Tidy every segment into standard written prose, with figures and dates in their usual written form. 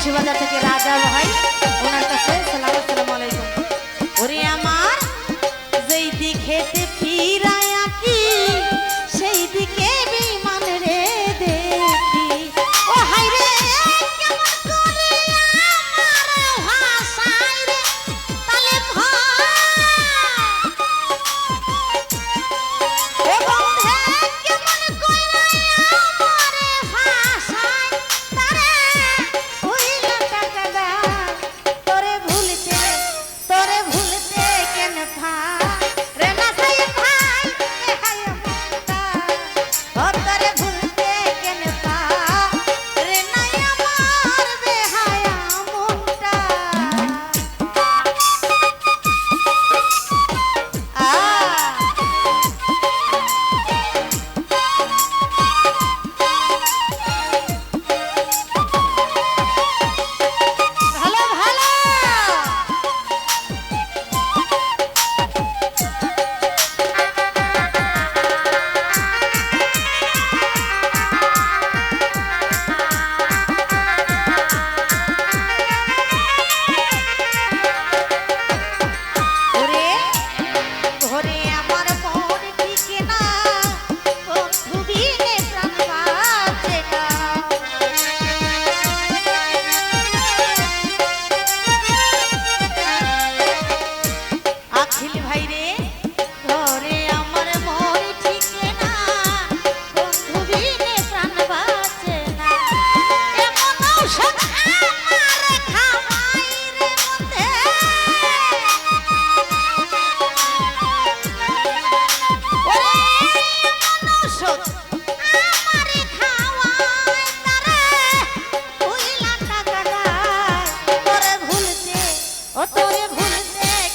মুন্সিবাজার থেকে রাজা ভাই, ওনার কাছে সালাম। আসসালামু আলাইকুম। ওরে আমার যেই দিকেতে ফিরায়া কি সেই দিকে বিমান রে দেখি। ও হাই রে কেমন করে আমার ভাষায় রে তালে ভাই। ও বন্ধে কেমন কইরা আমার ভাষায় তারে হইলা টাকা দাও। তোরে ভুলতে কেন ভাই রে না সাই ভাই এ হায় মনটা। ও তোরে ভুলতে কেন ভাই রে না আমার বেহায়া মনটা। ভালো ভালো ওরে ঘরে আমার মন টিকে না, বন্ধু বিনে প্রাণ বাঁচে না। আখিল ভাই রে ঘরে আমার মন টিকে না, বন্ধু বিনে প্রাণ বাঁচে না। এমন ঔষধ আমার খাওয়াই রে মধ্যে। ওরে এমন ঔষধ আমারে খাওয়ায় তারে হইলা টাকা দাও। তোরে ভুলতে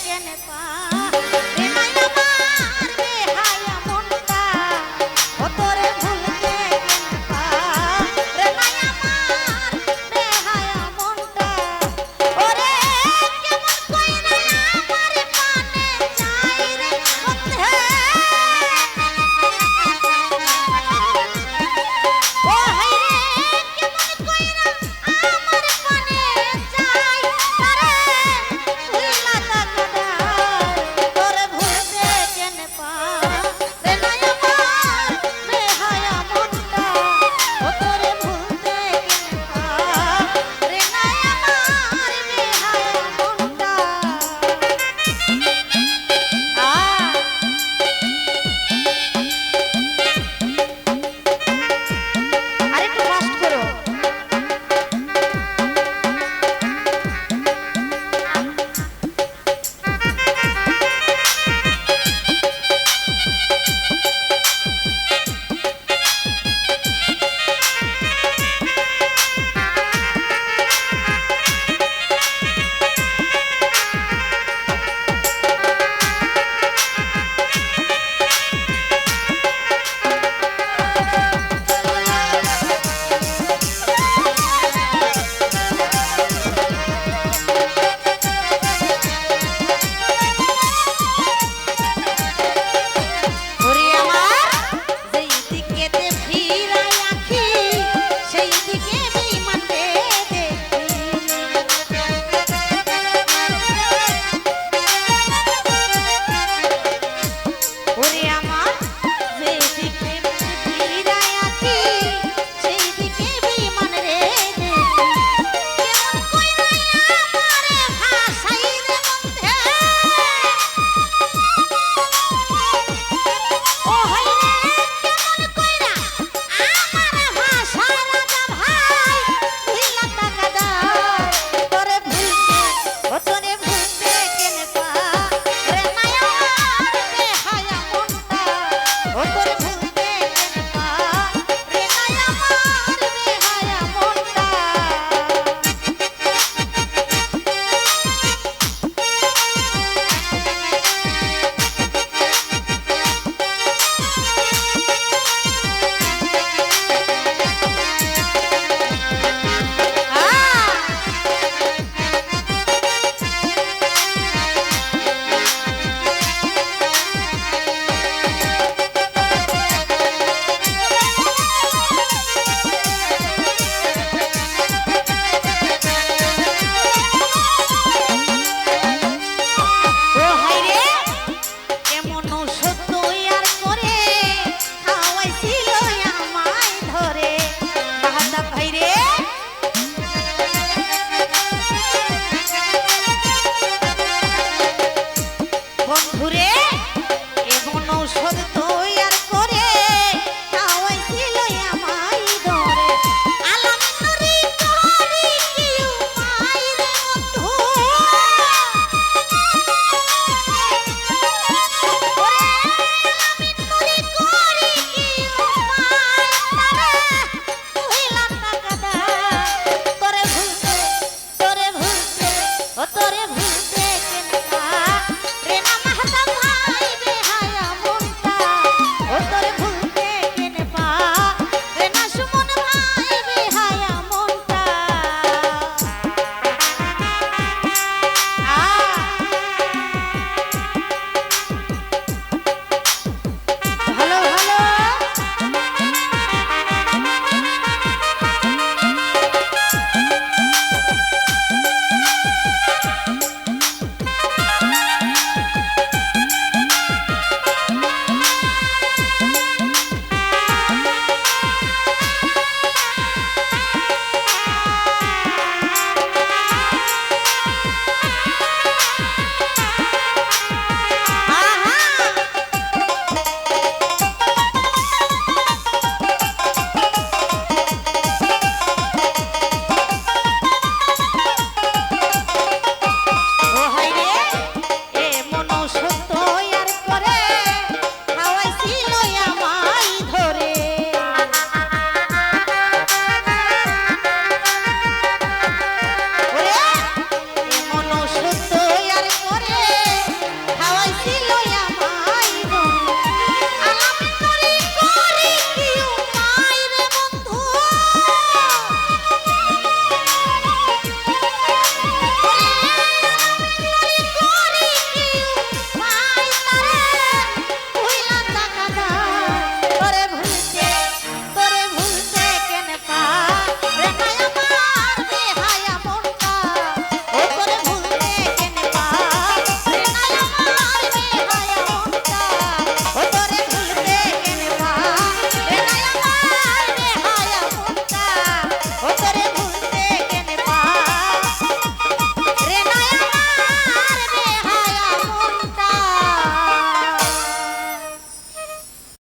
কেন পাই